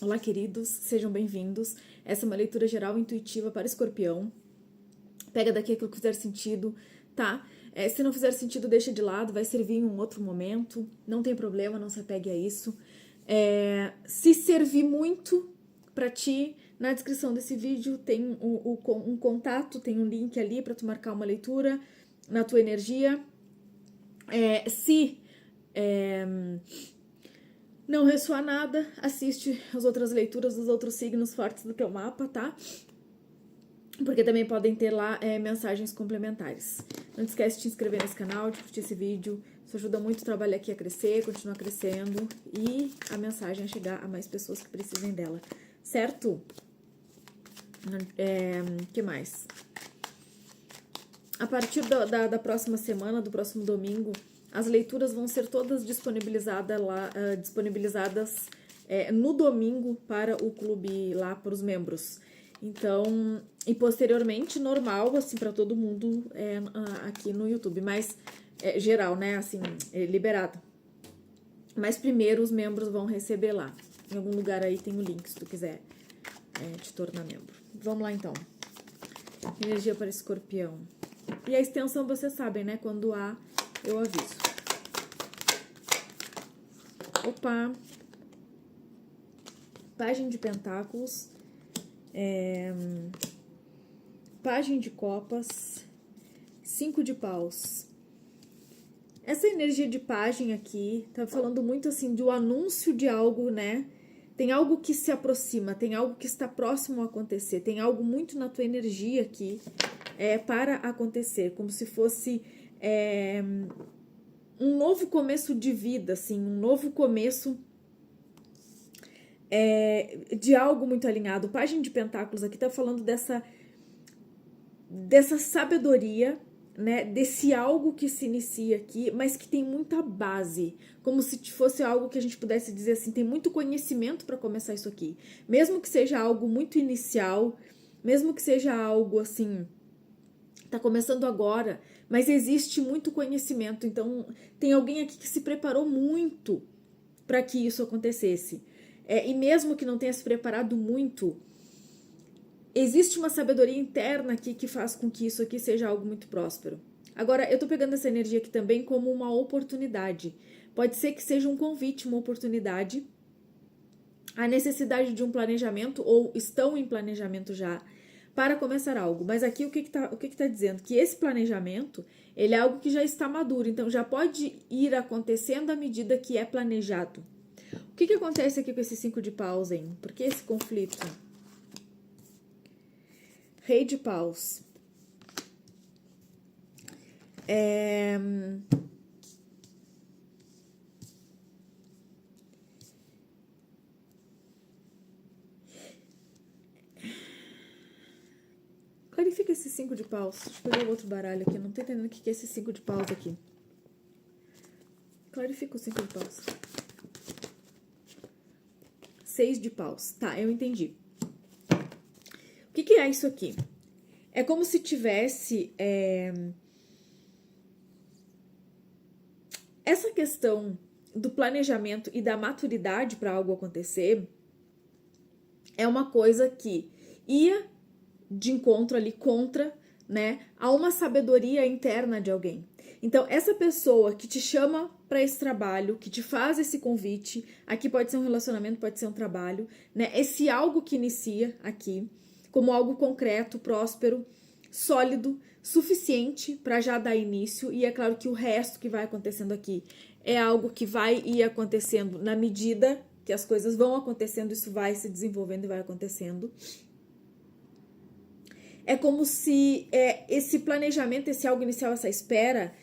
Olá, queridos, sejam bem-vindos. Essa é uma leitura geral intuitiva para Escorpião. Pega daqui aquilo que fizer sentido, tá? Se não fizer sentido, deixa de lado, vai servir em um outro momento. Não tem problema, não se apegue a isso. Se servir muito para ti, na descrição desse vídeo tem um contato, tem um link ali para tu marcar uma leitura na tua energia. Se não ressoar nada, assiste as outras leituras dos outros signos fortes do teu mapa, tá? Porque também podem ter lá mensagens complementares. Não te esquece de te inscrever nesse canal, de curtir esse vídeo. Isso ajuda muito o trabalho aqui a crescer, continuar crescendo e a mensagem a chegar a mais pessoas que precisem dela. Certo? Que mais? A partir da próxima semana, do próximo domingo, as leituras vão ser todas disponibilizadas no domingo para o clube lá, para os membros. Então, e posteriormente, normal, assim, para todo mundo aqui no YouTube, mas geral, né, assim, liberado. Mas primeiro os membros vão receber lá. Em algum lugar aí tem o link, se tu quiser te tornar membro. Vamos lá, então. Energia para Escorpião. E a extensão, vocês sabem, né, quando há, eu aviso. Opa! Página de Pentáculos. Página de Copas, 5 de Paus. Essa energia de página aqui tá falando muito assim do anúncio de algo, né? Tem algo que se aproxima, tem algo que está próximo a acontecer, tem algo muito na tua energia aqui para acontecer, como se fosse um novo começo de vida, assim, um novo começo de algo muito alinhado. Página de Pentáculos aqui tá falando dessa sabedoria, né, desse algo que se inicia aqui, mas que tem muita base, como se fosse algo que a gente pudesse dizer assim, tem muito conhecimento para começar isso aqui, mesmo que seja algo muito inicial, mesmo que seja algo assim, tá começando agora, mas existe muito conhecimento, então tem alguém aqui que se preparou muito para que isso acontecesse. E mesmo que não tenha se preparado muito, existe uma sabedoria interna aqui que faz com que isso aqui seja algo muito próspero. Agora, eu tô pegando essa energia aqui também como uma oportunidade. Pode ser que seja um convite, uma oportunidade, a necessidade de um planejamento, ou estão em planejamento já, para começar algo. Mas aqui o que tá dizendo? Que esse planejamento, ele é algo que já está maduro, então já pode ir acontecendo à medida que é planejado. O que acontece aqui com esse 5 de Paus, hein? Por que esse conflito? Rei de Paus. Clarifica esse 5 de Paus. Deixa eu pegar outro baralho aqui. Eu não tô entendendo o que é esse 5 de Paus aqui. Clarifica o 5 de Paus. 6 de Paus. Tá, eu entendi. O que é isso aqui? É como se tivesse essa questão do planejamento e da maturidade para algo acontecer é uma coisa que ia de encontro ali contra, né, a uma sabedoria interna de alguém. Então, essa pessoa que te chama para esse trabalho, que te faz esse convite, aqui pode ser um relacionamento, pode ser um trabalho, né, esse algo que inicia aqui, como algo concreto, próspero, sólido, suficiente para já dar início, e é claro que o resto que vai acontecendo aqui é algo que vai ir acontecendo na medida que as coisas vão acontecendo, isso vai se desenvolvendo e vai acontecendo. É como se esse planejamento, esse algo inicial, essa espera,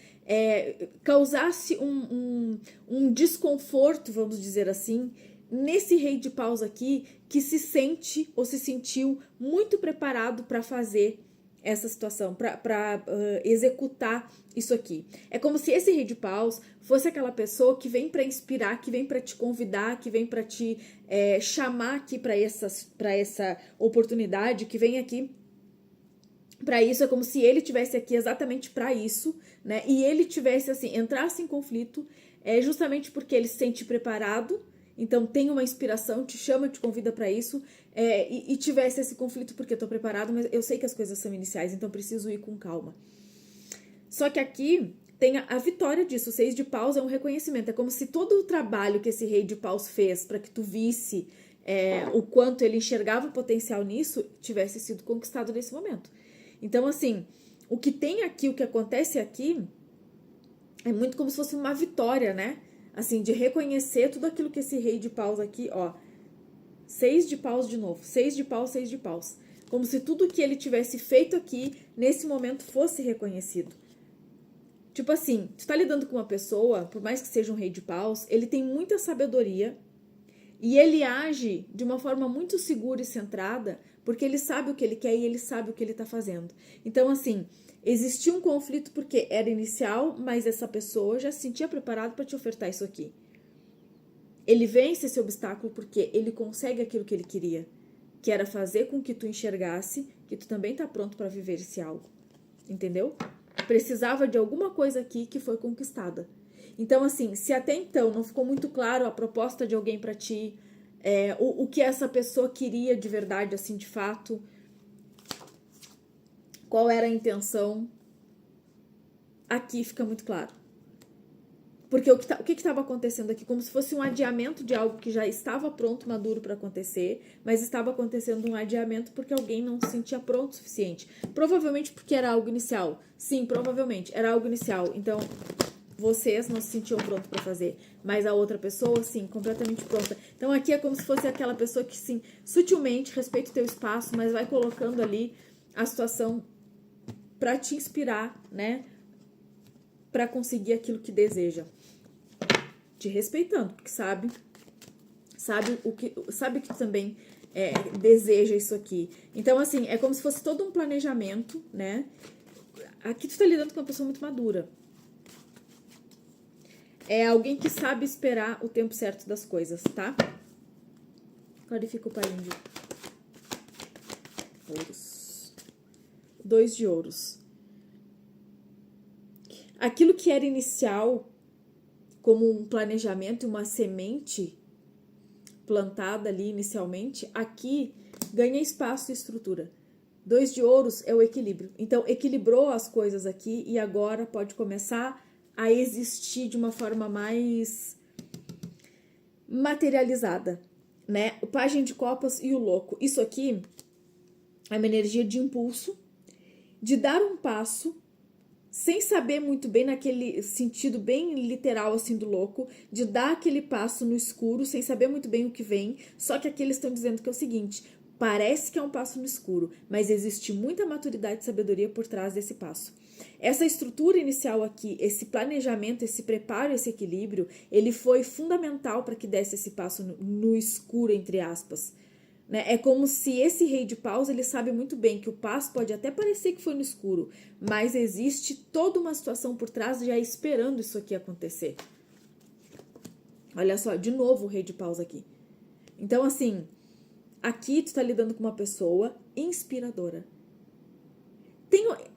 causasse um desconforto, vamos dizer assim, nesse Rei de Paus aqui, que se sente ou se sentiu muito preparado para fazer essa situação, para executar isso aqui. É como se esse Rei de Paus fosse aquela pessoa que vem para inspirar, que vem para te convidar, que vem para te chamar aqui para essa oportunidade, que vem aqui para isso. É como se ele tivesse aqui exatamente para isso, né? E ele tivesse assim, entrasse em conflito justamente porque ele se sente preparado então tem uma inspiração, te chama, te convida pra isso, e tivesse esse conflito porque eu tô preparado, mas eu sei que as coisas são iniciais, então preciso ir com calma. Só que aqui tem a vitória disso. O 6 de paus é um reconhecimento. É como se todo o trabalho que esse rei de paus fez para que tu visse o quanto ele enxergava o potencial nisso, tivesse sido conquistado nesse momento. Então, assim, o que tem aqui, o que acontece aqui, é muito como se fosse uma vitória, né? Assim, de reconhecer tudo aquilo que esse rei de paus aqui, ó, 6 de paus de novo, 6 de paus, 6 de paus. Como se tudo que ele tivesse feito aqui, nesse momento, fosse reconhecido. Tipo assim, tu tá lidando com uma pessoa, por mais que seja um rei de paus, ele tem muita sabedoria e ele age de uma forma muito segura e centrada, porque ele sabe o que ele quer e ele sabe o que ele tá fazendo. Então, assim, existia um conflito porque era inicial, mas essa pessoa já se sentia preparada para te ofertar isso aqui. Ele vence esse obstáculo porque ele consegue aquilo que ele queria, que era fazer com que tu enxergasse que tu também tá pronto para viver esse algo. Entendeu? Precisava de alguma coisa aqui que foi conquistada. Então, assim, se até então não ficou muito claro a proposta de alguém pra ti, o que essa pessoa queria de verdade, assim, de fato, qual era a intenção, aqui fica muito claro. Porque o que estava acontecendo aqui? Como se fosse um adiamento de algo que já estava pronto, maduro para acontecer, mas estava acontecendo um adiamento porque alguém não se sentia pronto o suficiente. Provavelmente porque era algo inicial. Sim, provavelmente era algo inicial. Então, vocês não se sentiam prontos para fazer, mas a outra pessoa, sim, completamente pronta. Então, aqui é como se fosse aquela pessoa que, sim, sutilmente respeita o teu espaço, mas vai colocando ali a situação para te inspirar, né? Para conseguir aquilo que deseja. Te respeitando, porque sabe que tu também deseja isso aqui. Então, assim, é como se fosse todo um planejamento, né? Aqui tu tá lidando com uma pessoa muito madura. É alguém que sabe esperar o tempo certo das coisas, tá? Clarifica o painho de ouros. 2 de ouros. Aquilo que era inicial, como um planejamento e uma semente plantada ali inicialmente, aqui ganha espaço e estrutura. 2 de ouros é o equilíbrio. Então, equilibrou as coisas aqui e agora pode começar a existir de uma forma mais materializada, né? O pajem de copas e o louco. Isso aqui é uma energia de impulso, de dar um passo sem saber muito bem, naquele sentido bem literal assim do louco, de dar aquele passo no escuro, sem saber muito bem o que vem, só que aqui eles estão dizendo que é o seguinte, parece que é um passo no escuro, mas existe muita maturidade e sabedoria por trás desse passo. Essa estrutura inicial aqui, esse planejamento, esse preparo, esse equilíbrio, ele foi fundamental para que desse esse passo no escuro, entre aspas. É como se esse rei de paus, ele sabe muito bem que o passo pode até parecer que foi no escuro, mas existe toda uma situação por trás já esperando isso aqui acontecer. Olha só, de novo o rei de paus aqui. Então, assim, aqui tu tá lidando com uma pessoa inspiradora.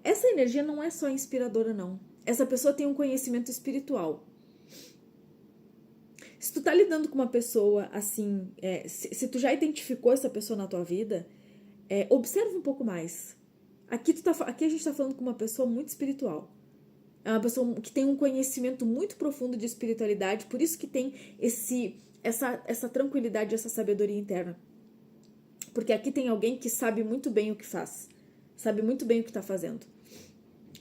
Essa energia não é só inspiradora, não. Essa pessoa tem um conhecimento espiritual. Se tu tá lidando com uma pessoa assim, se tu já identificou essa pessoa na tua vida, observa um pouco mais. Aqui a gente tá falando com uma pessoa muito espiritual. É uma pessoa que tem um conhecimento muito profundo de espiritualidade, por isso que tem essa tranquilidade, essa sabedoria interna. Porque aqui tem alguém que sabe muito bem o que faz. Sabe muito bem o que tá fazendo.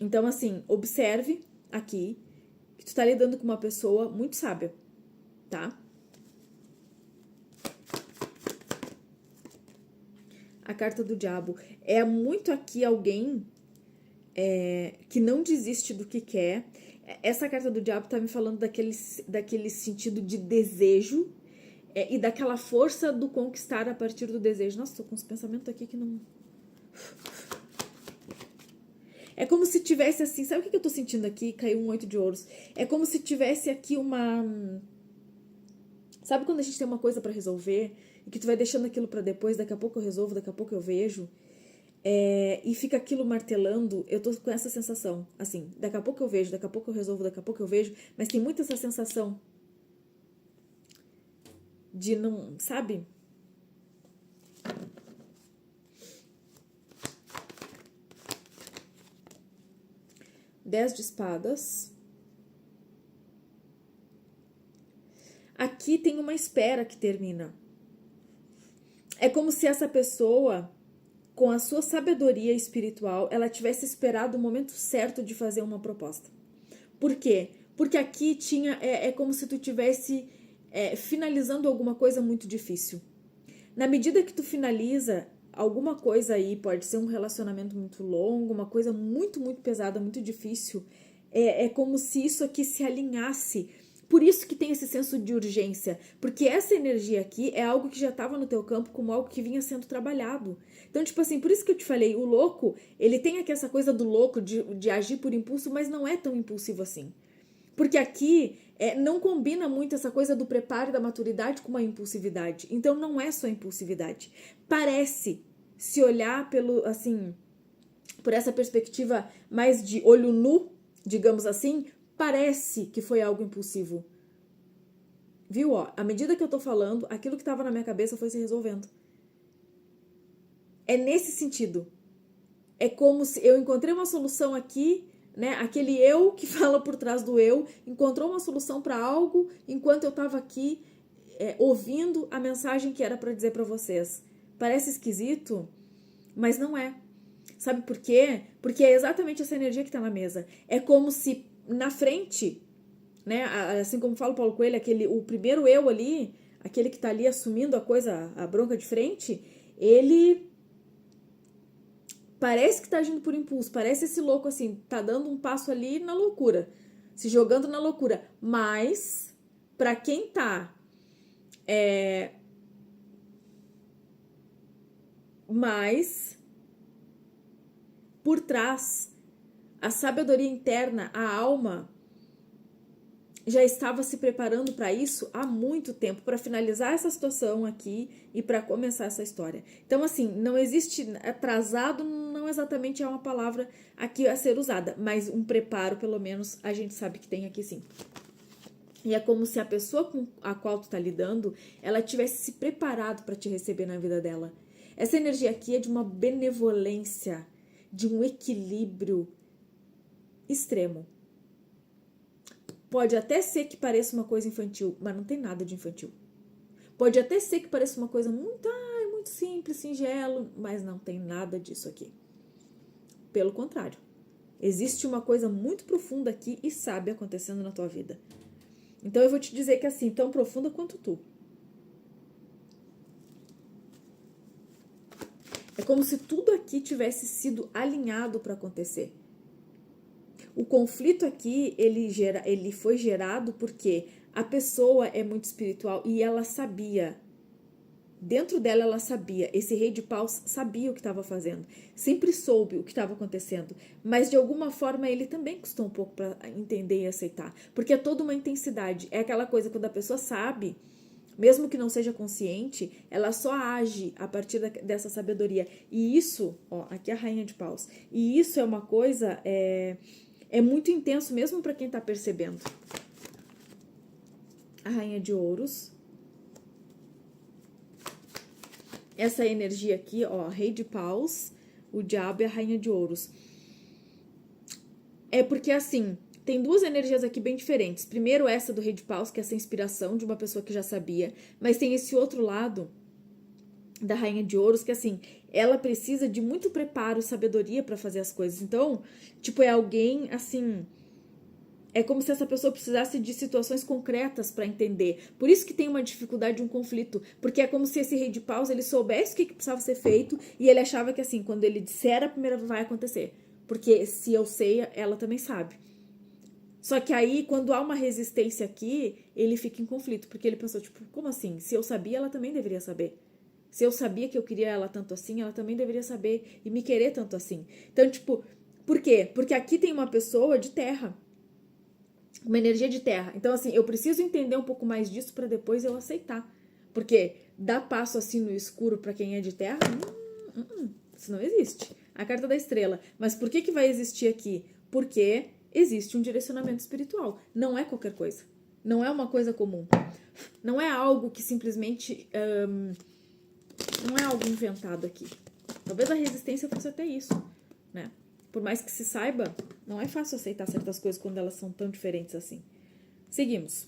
Então, assim, observe aqui que tu tá lidando com uma pessoa muito sábia. Tá? A carta do diabo é muito aqui alguém que não desiste do que quer. Essa carta do diabo tá me falando daquele sentido de desejo e daquela força do conquistar a partir do desejo. Nossa, tô com uns pensamentos aqui que não... É como se tivesse assim... Sabe o que eu tô sentindo aqui? Caiu um 8 de ouros. É como se tivesse aqui uma... Sabe quando a gente tem uma coisa pra resolver e que tu vai deixando aquilo pra depois, daqui a pouco eu resolvo, daqui a pouco eu vejo, e fica aquilo martelando? Eu tô com essa sensação, assim, daqui a pouco eu vejo, daqui a pouco eu resolvo, daqui a pouco eu vejo, mas tem muito essa sensação de não, sabe? 10 de espadas. Aqui tem uma espera que termina. É como se essa pessoa, com a sua sabedoria espiritual, ela tivesse esperado o momento certo de fazer uma proposta. Por quê? Porque aqui tinha, é como se tu tivesse finalizando alguma coisa muito difícil. Na medida que tu finaliza alguma coisa aí, pode ser um relacionamento muito longo, uma coisa muito, muito pesada, muito difícil, é como se isso aqui se alinhasse. Por isso que tem esse senso de urgência, porque essa energia aqui é algo que já estava no teu campo como algo que vinha sendo trabalhado. Então, tipo assim, por isso que eu te falei, o louco, ele tem aqui essa coisa do louco, de agir por impulso, mas não é tão impulsivo assim. Porque aqui não combina muito essa coisa do preparo e da maturidade com uma impulsividade. Então não é só impulsividade. Parece, se olhar pelo assim, por essa perspectiva mais de olho nu, digamos assim, parece que foi algo impulsivo. Viu? Ó, à medida que eu tô falando, aquilo que tava na minha cabeça foi se resolvendo. É nesse sentido. É como se eu encontrei uma solução aqui, né? Aquele eu que fala por trás do eu encontrou uma solução para algo enquanto eu estava aqui ouvindo a mensagem que era para dizer para vocês. Parece esquisito, mas não é. Sabe por quê? Porque é exatamente essa energia que está na mesa. É como se na frente, né? Assim como fala o Paulo Coelho, o primeiro eu ali, aquele que está ali assumindo a coisa, a bronca de frente, ele parece que tá agindo por impulso, parece esse louco assim, tá dando um passo ali na loucura, se jogando na loucura. Mas, pra quem tá mais por trás, a sabedoria interna, a alma, já estava se preparando para isso há muito tempo, para finalizar essa situação aqui e para começar essa história. Então, assim, não existe atrasado, não exatamente é uma palavra aqui a ser usada, mas um preparo, pelo menos, a gente sabe que tem aqui sim. E é como se a pessoa com a qual tu tá lidando, ela tivesse se preparado para te receber na vida dela. Essa energia aqui é de uma benevolência, de um equilíbrio extremo. Pode até ser que pareça uma coisa infantil, mas não tem nada de infantil. Pode até ser que pareça uma coisa muito simples, singelo, mas não tem nada disso aqui. Pelo contrário, existe uma coisa muito profunda aqui e sábia acontecendo na tua vida. Então eu vou te dizer que é assim, tão profunda quanto tu. É como se tudo aqui tivesse sido alinhado para acontecer. O conflito aqui, ele foi gerado porque a pessoa é muito espiritual e ela sabia, dentro dela ela sabia, esse rei de paus sabia o que estava fazendo, sempre soube o que estava acontecendo, mas de alguma forma ele também custou um pouco para entender e aceitar, porque é toda uma intensidade, é aquela coisa quando a pessoa sabe, mesmo que não seja consciente, ela só age a partir dessa sabedoria, e isso, ó, aqui é a rainha de paus, e isso é uma coisa, é muito intenso mesmo para quem tá percebendo. A rainha de ouros. Essa energia aqui, ó, rei de paus, o diabo e a rainha de ouros. É porque assim, tem duas energias aqui bem diferentes. Primeiro essa do rei de paus, que é essa inspiração de uma pessoa que já sabia, mas tem esse outro lado da rainha de ouros, que assim, ela precisa de muito preparo e sabedoria para fazer as coisas. Então, tipo, é alguém assim, é como se essa pessoa precisasse de situações concretas para entender. Por isso que tem uma dificuldade, um conflito. Porque é como se esse rei de paus, ele soubesse o que precisava ser feito e ele achava que assim, quando ele disser a primeira vai acontecer. Porque se eu sei, ela também sabe. Só que aí, quando há uma resistência aqui, ele fica em conflito. Porque ele pensou, tipo, como assim? Se eu sabia, ela também deveria saber. Se eu sabia que eu queria ela tanto assim, ela também deveria saber e me querer tanto assim. Então, tipo, por quê? Porque aqui tem uma pessoa de terra. Uma energia de terra. Então, assim, eu preciso entender um pouco mais disso para depois eu aceitar. Porque dar passo assim no escuro para quem é de terra, isso não existe. A carta da estrela. Mas por que vai existir aqui? Porque existe um direcionamento espiritual. Não é qualquer coisa. Não é uma coisa comum. Não é algo que simplesmente... não é algo inventado aqui. Talvez a resistência fosse até isso, né? Por mais que se saiba, não é fácil aceitar certas coisas quando elas são tão diferentes assim. Seguimos.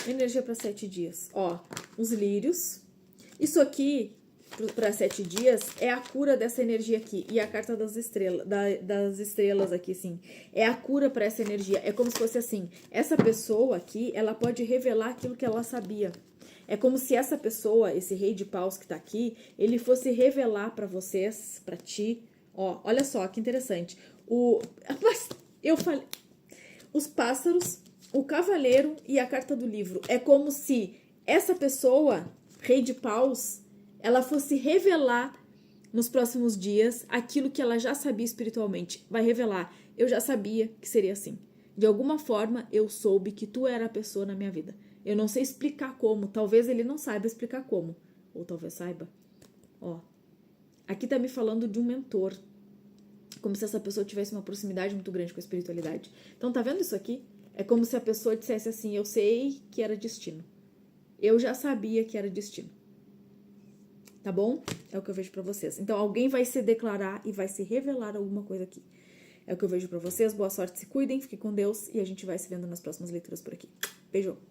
Energia para 7 dias. Ó, os lírios. Isso aqui, para 7 dias, é a cura dessa energia aqui. E a carta das estrelas, das estrelas aqui, sim. É a cura para essa energia. É como se fosse assim, essa pessoa aqui, ela pode revelar aquilo que ela sabia. É como se essa pessoa, esse rei de paus que tá aqui, ele fosse revelar para vocês, para ti. Ó, olha só, que interessante. Eu falei... Os pássaros, o cavaleiro e a carta do livro. É como se essa pessoa, rei de paus, ela fosse revelar nos próximos dias aquilo que ela já sabia espiritualmente. Vai revelar, eu já sabia que seria assim. De alguma forma, eu soube que tu era a pessoa na minha vida. Eu não sei explicar como, talvez ele não saiba explicar como. Ou talvez saiba. Ó, aqui tá me falando de um mentor. Como se essa pessoa tivesse uma proximidade muito grande com a espiritualidade. Então, tá vendo isso aqui? É como se a pessoa dissesse assim, eu sei que era destino. Eu já sabia que era destino. Tá bom? É o que eu vejo pra vocês. Então, alguém vai se declarar e vai se revelar alguma coisa aqui. É o que eu vejo pra vocês. Boa sorte, se cuidem, fiquem com Deus e a gente vai se vendo nas próximas leituras por aqui. Beijo!